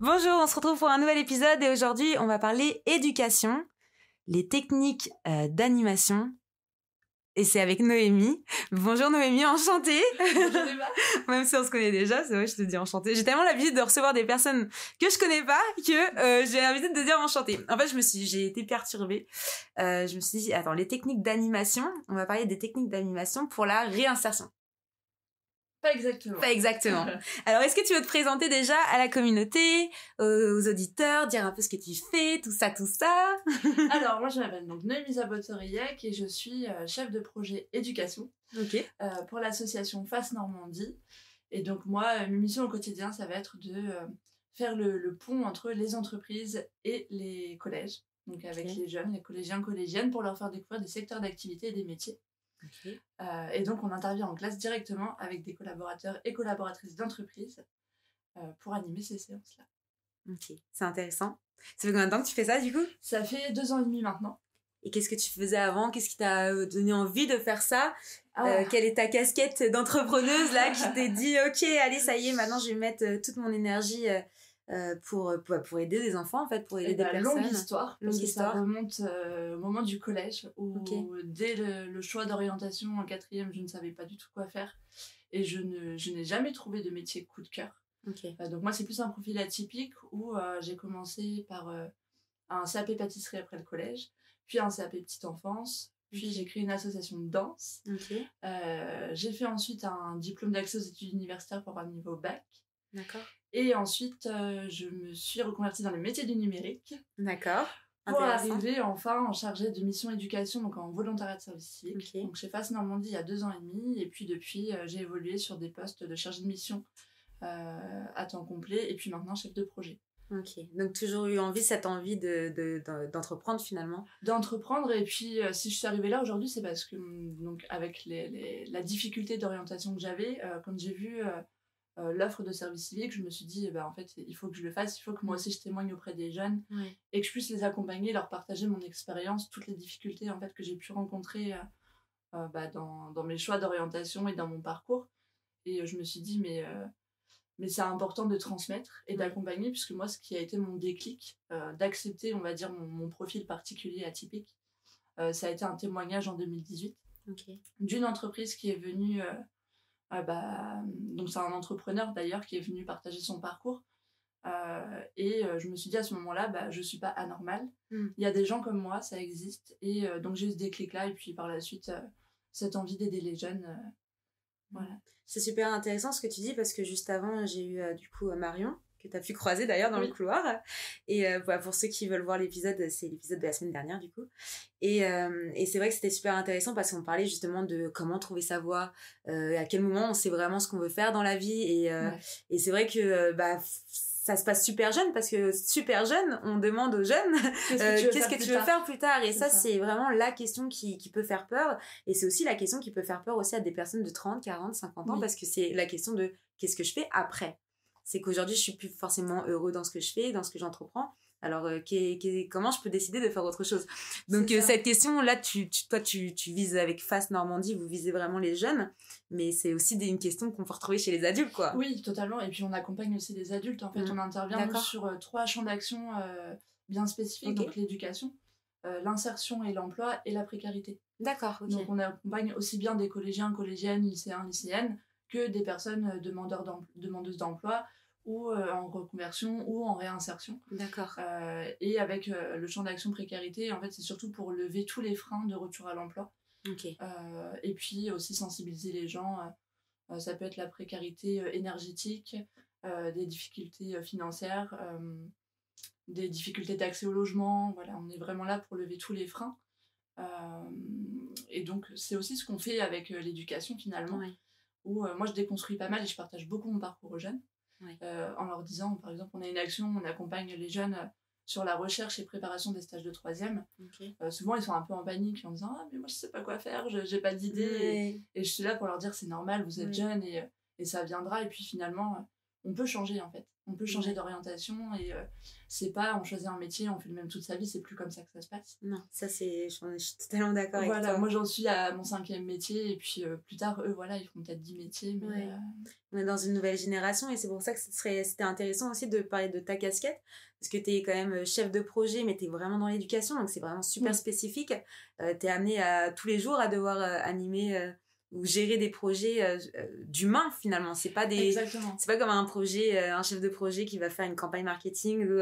Bonjour, on se retrouve pour un nouvel épisode et aujourd'hui on va parler éducation, les techniques d'animation et c'est avec Noémie. Bonjour Noémie, enchantée. Bonjour Eva. Même si on se connaît déjà, c'est vrai, je te dis enchantée. J'ai tellement l'habitude de recevoir des personnes que je connais pas que j'ai l'habitude de dire enchantée. En fait, j'ai été perturbée. Je me suis dit, attends, les techniques d'animation, on va parler des techniques d'animation pour la réinsertion. Pas exactement. Pas exactement. Alors, est-ce que tu veux te présenter déjà à la communauté, aux auditeurs, dire un peu ce que tu fais, tout ça, tout ça? Alors, moi, je m'appelle donc Noémie Zabotoriec et je suis chef de projet éducation pour l'association FACE Normandie. Et donc, moi, mes missions au quotidien, ça va être de faire le pont entre les entreprises et les collèges. Donc, avec les jeunes, les collégiens, collégiennes, pour leur faire découvrir des secteurs d'activité et des métiers. Et donc on intervient en classe directement avec des collaborateurs et collaboratrices d'entreprise pour animer ces séances-là. Ok, c'est intéressant. Ça fait combien de temps que tu fais ça du coup? Ça fait 2 ans et demi maintenant. Et qu'est-ce que tu faisais avant? Qu'est-ce qui t'a donné envie de faire ça? Quelle est ta casquette d'entrepreneuse là qui t'est dit ok, allez, ça y est, maintenant je vais mettre toute mon énergie pour aider des enfants en fait, pour aider des personnes. Longue histoire, ça remonte au moment du collège où dès le choix d'orientation en 4e, je ne savais pas du tout quoi faire et je n'ai jamais trouvé de métier coup de cœur. Donc moi c'est plus un profil atypique où j'ai commencé par un CAP pâtisserie après le collège, puis un CAP petite enfance, puis j'ai créé une association de danse. J'ai fait ensuite un diplôme d'accès aux études universitaires pour avoir le niveau bac. D'accord. Et ensuite, je me suis reconvertie dans les métiers du numérique. D'accord. Pour arriver enfin en chargée de mission éducation, donc en volontariat de service civique. Donc chez FACE Normandie il y a 2 ans et demi. Et puis depuis, j'ai évolué sur des postes de chargée de mission à temps complet. Et puis maintenant, chef de projet. Ok. Donc toujours eu cette envie d'entreprendre finalement. D'entreprendre. Et puis si je suis arrivée là aujourd'hui, c'est parce que donc, avec la difficulté d'orientation que j'avais, quand j'ai vu... l'offre de service civique, je me suis dit en fait il faut que je le fasse, il faut que moi aussi je témoigne auprès des jeunes et que je puisse les accompagner, leur partager mon expérience, toutes les difficultés en fait que j'ai pu rencontrer dans mes choix d'orientation et dans mon parcours. Et je me suis dit mais c'est important de transmettre et d'accompagner, puisque moi ce qui a été mon déclic, d'accepter on va dire mon profil particulier atypique, ça a été un témoignage en 2018 d'une entreprise qui est venue donc c'est un entrepreneur d'ailleurs qui est venu partager son parcours et je me suis dit à ce moment-là je suis pas anormale, il y a des gens comme moi, ça existe. Et donc j'ai eu ce déclic là et puis par la suite cette envie d'aider les jeunes. Voilà. C'est super intéressant ce que tu dis, parce que juste avant j'ai eu du coup Marion, que tu as pu croiser d'ailleurs dans le couloir. Et pour ceux qui veulent voir l'épisode, c'est l'épisode de la semaine dernière du coup. Et c'est vrai que c'était super intéressant parce qu'on parlait justement de comment trouver sa voie, à quel moment on sait vraiment ce qu'on veut faire dans la vie. Et c'est vrai que ça se passe super jeune, parce que super jeune, on demande aux jeunes qu'est-ce que tu veux faire plus tard. Et ça, c'est vraiment la question qui peut faire peur. Et c'est aussi la question qui peut faire peur aussi à des personnes de 30, 40, 50 ans, parce que c'est la question de qu'est-ce que je fais après. C'est qu'aujourd'hui, je suis plus forcément heureux dans ce que je fais, dans ce que j'entreprends. Alors, comment je peux décider de faire autre chose? Donc, cette question-là, toi, tu vises avec FACE Normandie, vous visez vraiment les jeunes, mais c'est aussi une question qu'on peut retrouver chez les adultes, quoi. Oui, totalement. Et puis, on accompagne aussi les adultes. En fait, on intervient sur 3 champs d'action bien spécifiques. Donc, l'éducation, l'insertion et l'emploi et la précarité. D'accord, Donc, on accompagne aussi bien des collégiens, collégiennes, lycéens, lycéennes, que des personnes demandeuses d'emploi, ou en reconversion ou en réinsertion. D'accord. Et avec le champ d'action précarité, en fait, c'est surtout pour lever tous les freins de retour à l'emploi. Et puis aussi sensibiliser les gens. Ça peut être la précarité énergétique, des difficultés financières, des difficultés d'accès au logement. Voilà, on est vraiment là pour lever tous les freins. Et donc, c'est aussi ce qu'on fait avec l'éducation finalement, où moi je déconstruis pas mal et je partage beaucoup mon parcours aux jeunes. En leur disant, par exemple, on a une action, on accompagne les jeunes sur la recherche et préparation des stages de 3e. Souvent, ils sont un peu en panique en disant « Ah, mais moi, je sais pas quoi faire, j'ai pas d'idée. » Et je suis là pour leur dire « C'est normal, vous êtes jeunes et ça viendra. » Et puis finalement, on peut changer en fait. On peut changer d'orientation et c'est pas on choisit un métier, on fait le même toute sa vie, c'est plus comme ça que ça se passe. Non, ça je suis totalement d'accord avec Voilà, toi. moi j'en suis à mon 5e métier et puis plus tard, eux, voilà, ils font peut-être 10 métiers. Mais, On est dans une nouvelle génération et c'est pour ça que c'était intéressant aussi de parler de ta casquette parce que tu es quand même chef de projet mais tu es vraiment dans l'éducation donc c'est vraiment super spécifique. Tu es amené tous les jours à devoir animer ou gérer des projets d'humains finalement. C'est pas comme un projet, un chef de projet qui va faire une campagne marketing ou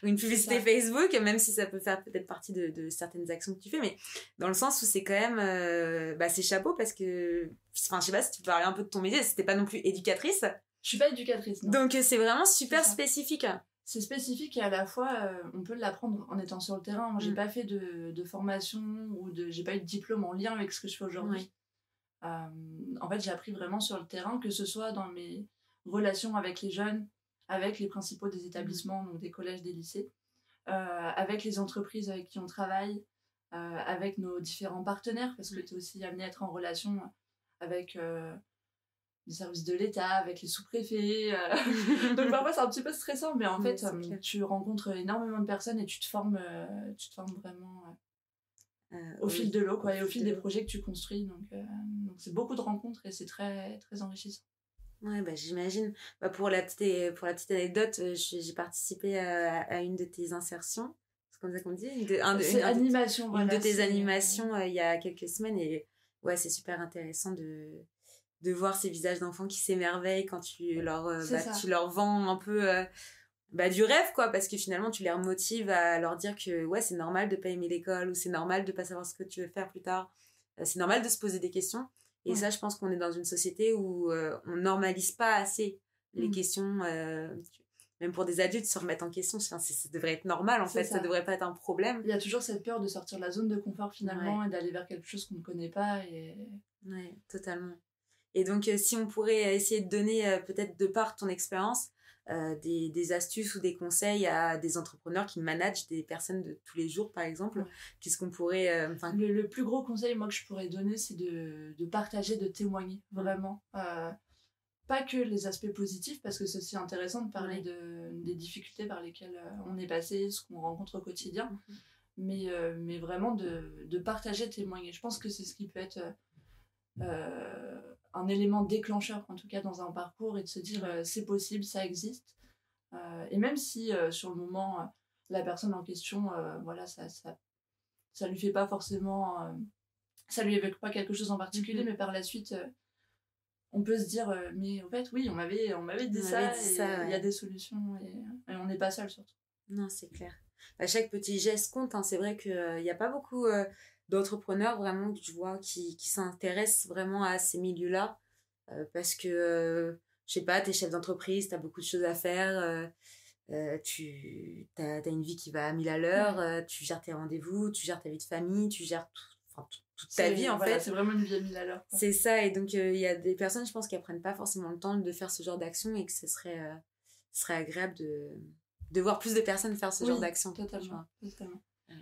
une publicité Facebook, même si ça peut faire peut-être partie de certaines actions que tu fais, mais dans le sens où c'est quand même c'est chapeau parce que enfin je sais pas si tu peux parler un peu de ton métier, c'était pas non plus éducatrice. Je suis pas éducatrice, non. Donc c'est vraiment super spécifique. C'est spécifique et à la fois on peut l'apprendre en étant sur le terrain. Moi j'ai pas fait de formation ou j'ai pas eu de diplôme en lien avec ce que je fais aujourd'hui. En fait j'ai appris vraiment sur le terrain, que ce soit dans mes relations avec les jeunes, avec les principaux des établissements, donc des collèges, des lycées, avec les entreprises avec qui on travaille, avec nos différents partenaires, parce que tu es aussi amené à être en relation avec les services de l'État, avec les sous-préfets. Donc parfois c'est un petit peu stressant, mais en fait tu rencontres énormément de personnes et tu te formes vraiment au fil de l'eau, quoi, et au fil des projets que tu construis. Donc c'est beaucoup de rencontres et c'est très, très enrichissant. Ouais, j'imagine. Pour la petite anecdote, j'ai participé à une de tes insertions. C'est comme ça qu'on dit une de tes animations il y a quelques semaines. Et ouais, c'est super intéressant de voir ces visages d'enfants qui s'émerveillent quand tu leur vends un peu du rêve, quoi, parce que finalement tu les remotives à leur dire que ouais, c'est normal de pas aimer l'école ou c'est normal de pas savoir ce que tu veux faire plus tard. C'est normal de se poser des questions. Et ça, je pense qu'on est dans une société où on normalise pas assez les questions, même pour des adultes, se remettre en question. Ça devrait être normal, en fait, ça devrait pas être un problème. Il y a toujours cette peur de sortir de la zone de confort, finalement, et d'aller vers quelque chose qu'on ne connaît pas. Ouais, totalement. Et donc, si on pourrait essayer de donner, peut-être de par ton expérience, des astuces ou des conseils à des entrepreneurs qui managent des personnes de tous les jours, par exemple, qu'est-ce qu'on pourrait... Le plus gros conseil, moi, que je pourrais donner, c'est de partager, de témoigner, vraiment. Pas que les aspects positifs, parce que c'est aussi intéressant de parler des difficultés par lesquelles on est passé, ce qu'on rencontre au quotidien, mais vraiment de partager, de témoigner. Je pense que c'est ce qui peut être un élément déclencheur, en tout cas dans un parcours, et de se dire c'est possible, ça existe. Et même si sur le moment, la personne en question, voilà, ça lui fait pas forcément... ça lui évoque pas quelque chose en particulier, mais par la suite... on peut se dire, mais en fait, oui, on m'avait dit ça, il y a des solutions, et on n'est pas seul, surtout. Non, c'est clair. Chaque petit geste compte, hein. C'est vrai qu'il n'y a pas beaucoup d'entrepreneurs, vraiment, que je vois, qui s'intéressent vraiment à ces milieux-là, parce que, je sais pas, t'es chef d'entreprise, t'as beaucoup de choses à faire, t'as une vie qui va à 1000 à l'heure, tu gères tes rendez-vous, tu gères ta vie de famille, tu gères toute ta vie, en fait. C'est vraiment une vie à 1000 à l'heure. C'est ça, et donc il y a des personnes, je pense, qui apprennent pas forcément le temps de faire ce genre d'action, et que ce serait agréable de voir plus de personnes faire ce genre d'action. Totalement.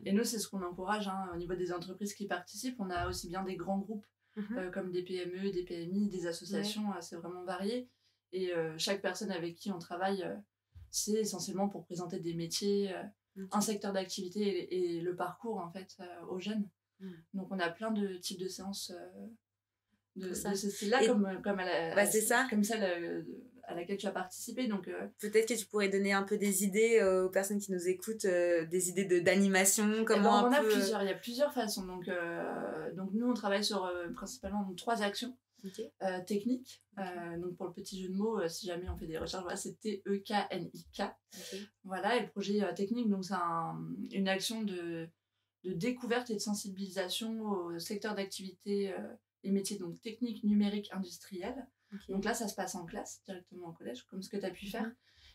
Et nous, c'est ce qu'on encourage, hein, au niveau des entreprises qui participent. On a aussi bien des grands groupes, comme des PME, des PMI, des associations, c'est vraiment varié. Et chaque personne avec qui on travaille, c'est essentiellement pour présenter des métiers, un secteur d'activité et le parcours, en fait, aux jeunes. Donc on a plein de types de séances de ce style-là, comme celle à laquelle tu as participé. Donc peut-être que tu pourrais donner un peu des idées aux personnes qui nous écoutent, des idées d'animation, comment on en a plusieurs, il y a plusieurs façons. Donc nous on travaille sur principalement 3 actions techniques. Donc pour le petit jeu de mots, si jamais on fait des recherches, voilà, c'est TEKNIK. Voilà, et le projet technique, donc c'est une action de découverte et de sensibilisation au secteur d'activité et métiers donc techniques, numériques, industriels. Donc là, ça se passe en classe, directement au collège, comme ce que tu as pu faire.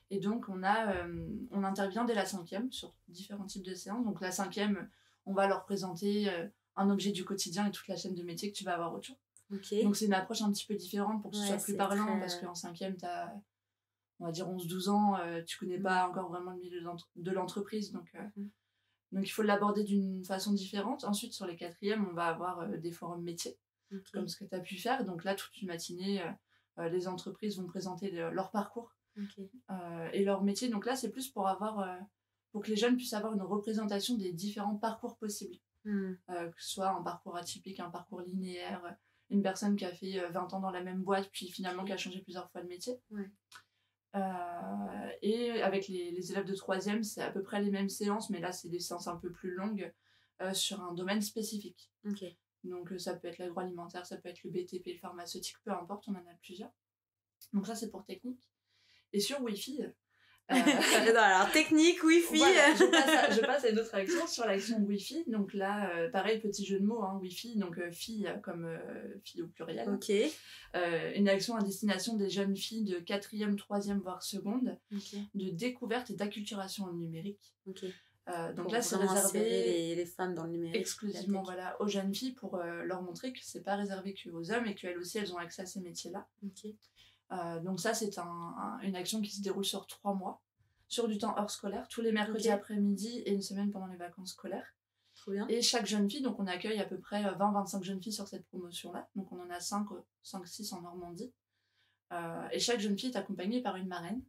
Et donc, on intervient dès la 5e sur différents types de séances. Donc la 5e, on va leur présenter un objet du quotidien et toute la chaîne de métiers que tu vas avoir autour. Donc c'est une approche un petit peu différente pour que ce soit plus parlant, parce qu'en 5e, tu as, on va dire, 11-12 ans, tu connais pas encore vraiment le milieu de l'entreprise, donc il faut l'aborder d'une façon différente. Ensuite, sur les 4e, on va avoir des forums métiers, comme ce que tu as pu faire. Donc là, toute une matinée, les entreprises vont présenter leur parcours Ok. Et leur métier, donc là, c'est plus pour pour que les jeunes puissent avoir une représentation des différents parcours possibles. Que ce soit un parcours atypique, un parcours linéaire, une personne qui a fait 20 ans dans la même boîte, puis finalement qui a changé plusieurs fois de métier. Ouais. Et avec les élèves de 3e, c'est à peu près les mêmes séances, mais là, c'est des séances un peu plus longues sur un domaine spécifique. Ok. Donc, ça peut être l'agroalimentaire, ça peut être le BTP, le pharmaceutique, peu importe, on en a plusieurs. Donc, ça, c'est pour technique. Et sur Wi-Fi... Alors, technique, Wi-Fi... Voilà, je passe à une autre action sur l'action Wi-Fi. Donc là, pareil, petit jeu de mots, hein, Wi-Fi, donc fille comme fille au pluriel. Ok. Une action à destination des jeunes filles de 4e, 3e, voire seconde, de découverte et d'acculturation au numérique. Ok. Donc pour là, c'est vraiment réservé insérer les femmes dans le numérique. Exclusivement voilà, aux jeunes filles pour leur montrer que c'est pas réservé qu'aux hommes et qu'elles aussi, elles ont accès à ces métiers-là. Ok. Donc ça, c'est une action qui se déroule sur 3 mois, sur du temps hors scolaire, tous les mercredis après-midi et une semaine pendant les vacances scolaires. Trop bien. Et chaque jeune fille, donc on accueille à peu près 20-25 jeunes filles sur cette promotion-là. Donc on en a 5-6 en Normandie. Et chaque jeune fille est accompagnée par une marraine,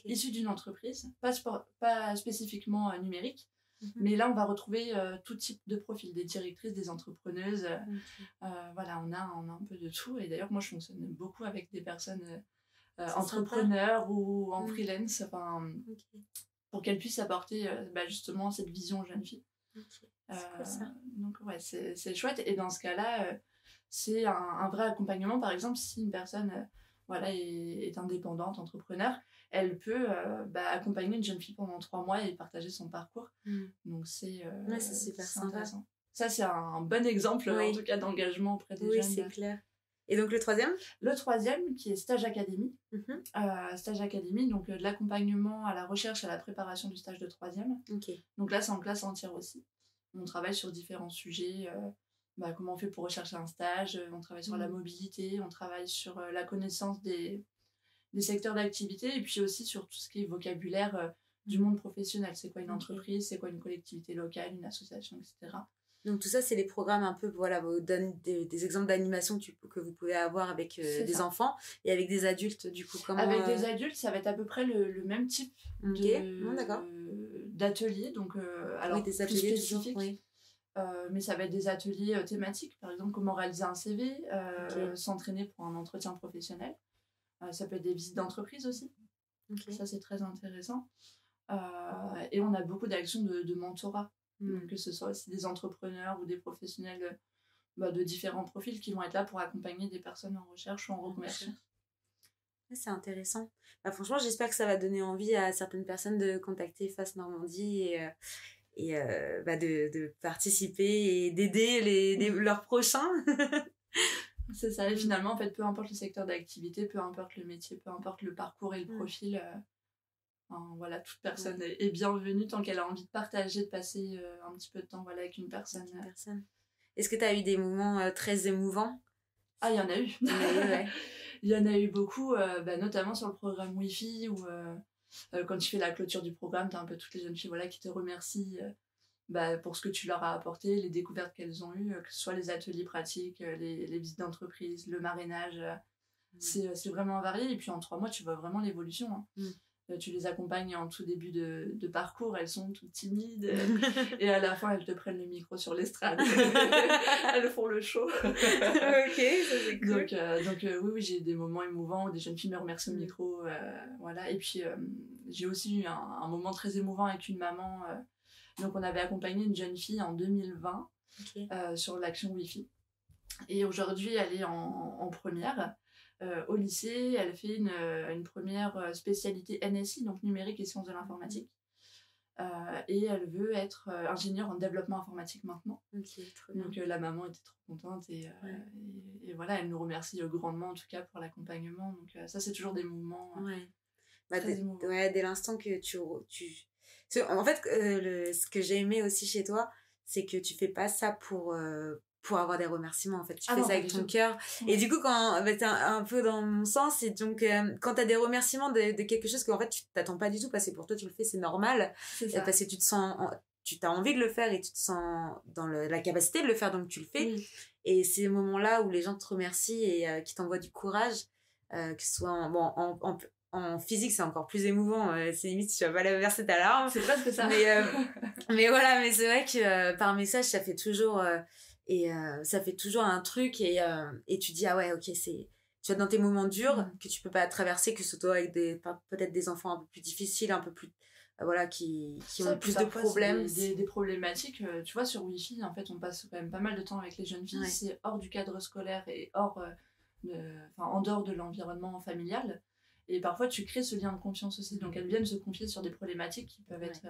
issue d'une entreprise, pas spécifiquement numérique, mais là on va retrouver tout type de profil, des directrices, des entrepreneuses. Voilà, on a un peu de tout. Et d'ailleurs, moi je fonctionne beaucoup avec des personnes entrepreneurs ou en freelance, pour qu'elles puissent apporter justement cette vision aux jeunes filles. C'est cool, ça. Donc ouais, c'est chouette. Et dans ce cas-là, c'est un vrai accompagnement. Par exemple, si une personne est indépendante, entrepreneur, elle peut accompagner une jeune fille pendant 3 mois et partager son parcours. Donc c'est super sympa. Intéressant. Ça, c'est un bon exemple, en tout cas, d'engagement auprès des jeunes. Oui, c'est clair. Et donc le 3e ? Le 3e, qui est Stage Académie. Stage Académie, donc de l'accompagnement à la recherche et à la préparation du stage de 3e. Donc là, c'est en classe entière aussi. On travaille sur différents sujets. Comment on fait pour rechercher un stage, on travaille sur la mobilité, on travaille sur la connaissance des secteurs d'activité et puis aussi sur tout ce qui est vocabulaire du monde professionnel. C'est quoi une entreprise, c'est quoi une collectivité locale, une association, etc. Donc tout ça, c'est les programmes un peu, vous donne des exemples d'animation que vous pouvez avoir avec des enfants et avec des adultes, du coup. Avec des adultes, ça va être à peu près le même type d'atelier, donc alors des plus ateliers spécifiques. Mais ça va être des ateliers thématiques, par exemple comment réaliser un CV, s'entraîner pour un entretien professionnel. Ça peut être des visites d'entreprise aussi. Ça, c'est très intéressant. Et on a beaucoup d'actions de mentorat. Donc, que ce soit aussi des entrepreneurs ou des professionnels de différents profils qui vont être là pour accompagner des personnes en recherche ou en reconversion. C'est intéressant. Franchement, j'espère que ça va donner envie à certaines personnes de contacter FACE Normandie et de participer et d'aider leurs prochains. C'est ça. Et finalement, en fait, peu importe le secteur d'activité, peu importe le métier, peu importe le parcours et le profil... toute personne est bienvenue tant qu'elle a envie de partager, de passer un petit peu de temps avec une personne. Est-ce que tu as eu des moments très émouvants ? Ah, il y en a eu. Il y en a eu beaucoup, notamment sur le programme Wi-Fi où quand tu fais la clôture du programme, tu as un peu toutes les jeunes filles qui te remercient pour ce que tu leur as apporté, les découvertes qu'elles ont eues, que ce soit les ateliers pratiques, les visites d'entreprise, le marrainage. C'est vraiment varié. Et puis en 3 mois, tu vois vraiment l'évolution. Tu les accompagnes en tout début de parcours, elles sont toutes timides et à la fin elles te prennent le micro sur l'estrade. Elles font le show. Ça c'est cool. Donc oui, j'ai eu des moments émouvants où des jeunes filles me remercient au micro. Et puis j'ai aussi eu un moment très émouvant avec une maman. Donc on avait accompagné une jeune fille en 2020 sur l'action Wi-Fi. Et aujourd'hui elle est en première. Au lycée, elle fait une première spécialité NSI, donc numérique et sciences de l'informatique. Et elle veut être ingénieure en développement informatique maintenant. Donc la maman était trop contente et elle nous remercie grandement en tout cas pour l'accompagnement. Donc ça, c'est toujours des moments très émouvants. Dès l'instant que tu... En fait, ce que j'ai aimé aussi chez toi, c'est que tu fais pas ça pour avoir des remerciements, en fait. Tu fais ça avec ton cœur. Et du coup, quand t'es un peu dans mon sens, et donc quand t'as des remerciements de quelque chose qu'en fait tu t'attends pas du tout, parce que pour toi tu le fais, c'est normal, parce que tu te sens, tu as envie de le faire et tu te sens dans la capacité de le faire, donc tu le fais. Et ces moments-là où les gens te remercient et qui t'envoient du courage, que ce soit en physique, c'est encore plus émouvant. C'est limite, tu vas pas verser ta larme. C'est presque ça. Mais voilà, mais c'est vrai que par message, ça fait toujours... ça fait toujours un truc et tu dis, ah ouais, ok, c'est... Tu vois, dans tes moments durs que tu peux pas traverser, que ce soit avec peut-être des enfants un peu plus difficiles, un peu plus... voilà, qui ont plus de problèmes. Des problématiques. Tu vois, sur Wi-Fi, en fait, on passe quand même pas mal de temps avec les jeunes filles. C'est hors du cadre scolaire et en dehors de l'environnement familial. Et parfois, tu crées ce lien de confiance aussi. Donc, elles viennent se confier sur des problématiques qui peuvent être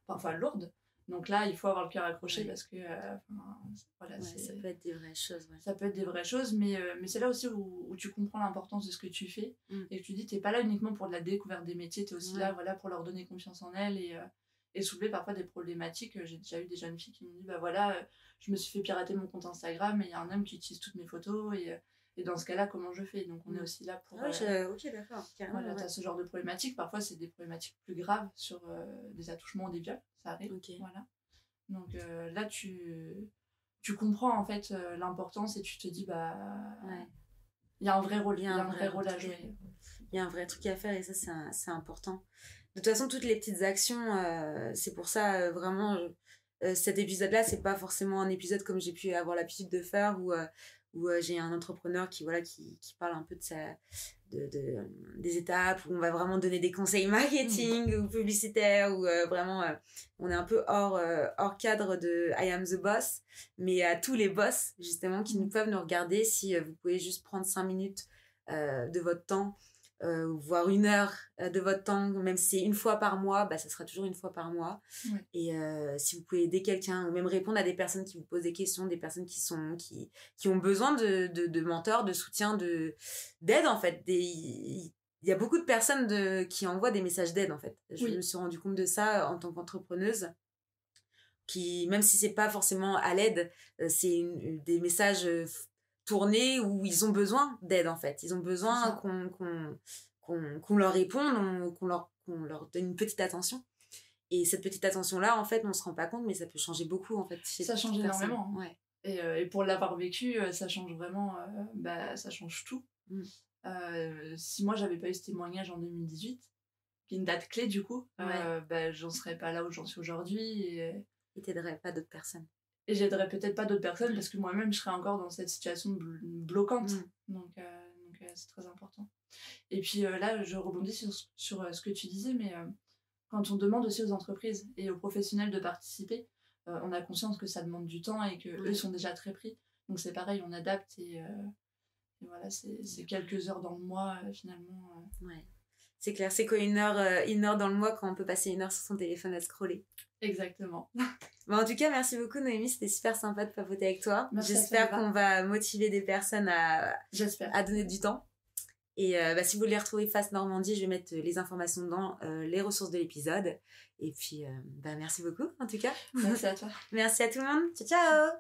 parfois lourdes. Donc là, il faut avoir le cœur accroché parce que voilà, ça peut être des vraies choses. Ça peut être des vraies choses, mais c'est là aussi où tu comprends l'importance de ce que tu fais et que tu dis, t'es pas là uniquement pour de la découverte des métiers, t'es aussi là pour leur donner confiance en elles et soulever parfois des problématiques. J'ai déjà eu des jeunes filles qui m'ont dit, bah voilà, je me suis fait pirater mon compte Instagram et il y a un homme qui utilise toutes mes photos et dans ce cas-là, comment je fais? Donc on est aussi là pour... ok, d'accord. Voilà, t'as ce genre de problématiques. Parfois, c'est des problématiques plus graves sur des attouchements ou des viols. Ça arrive. Voilà. Donc là, tu comprends en fait l'importance et tu te dis, bah... Il y a un vrai rôle, il y a un vrai rôle à jouer. Il y a un vrai truc à faire et ça, c'est important. De toute façon, toutes les petites actions, c'est pour ça, vraiment, cet épisode-là, c'est pas forcément un épisode comme j'ai pu avoir l'habitude de faire où j'ai un entrepreneur qui parle un peu des étapes, où on va vraiment donner des conseils marketing ou publicitaires, où vraiment on est un peu hors cadre de I am the boss, mais à tous les boss justement qui peuvent nous regarder, si vous pouvez juste prendre 5 minutes de votre temps, voire 1 heure de votre temps, même si c'est 1 fois par mois, bah, ça sera toujours 1 fois par mois. Et si vous pouvez aider quelqu'un ou même répondre à des personnes qui vous posent des questions, des personnes qui ont besoin de mentors, de soutien, d'aide en fait. Il y a beaucoup de personnes qui envoient des messages d'aide en fait. Je me suis rendu compte de ça en tant qu'entrepreneuse, qui, même si c'est pas forcément à l'aide, c'est des messages tournés où ils ont besoin d'aide en fait. Ils ont besoin qu'on leur réponde, qu'on leur donne une petite attention. Et cette petite attention-là, en fait, on se rend pas compte, mais ça peut changer beaucoup en fait. Ça change énormément. Et pour l'avoir vécu, ça change vraiment, ça change tout. Si moi j'avais pas eu ce témoignage en 2018, qui est une date clé du coup, j'en serais pas là où j'en suis aujourd'hui. Et t'aiderais pas d'autres personnes. Et j'aiderais peut-être pas d'autres personnes parce que moi-même je serais encore dans cette situation bloquante. Donc c'est très important. Et puis là, je rebondis sur ce que tu disais, mais quand on demande aussi aux entreprises et aux professionnels de participer, on a conscience que ça demande du temps et qu'eux sont déjà très pris. Donc c'est pareil, on adapte et voilà, c'est quelques heures dans le mois finalement. C'est clair, c'est quoi 1 heure dans le mois quand on peut passer 1 heure sur son téléphone à scroller. Exactement. En tout cas, merci beaucoup Noémie, c'était super sympa de papoter avec toi. J'espère qu'on va motiver des personnes à donner du temps. Et si vous voulez retrouver Face Normandie, je vais mettre les informations dans les ressources de l'épisode. Et puis, merci beaucoup en tout cas. Merci à toi. Merci à tout le monde. Ciao, ciao.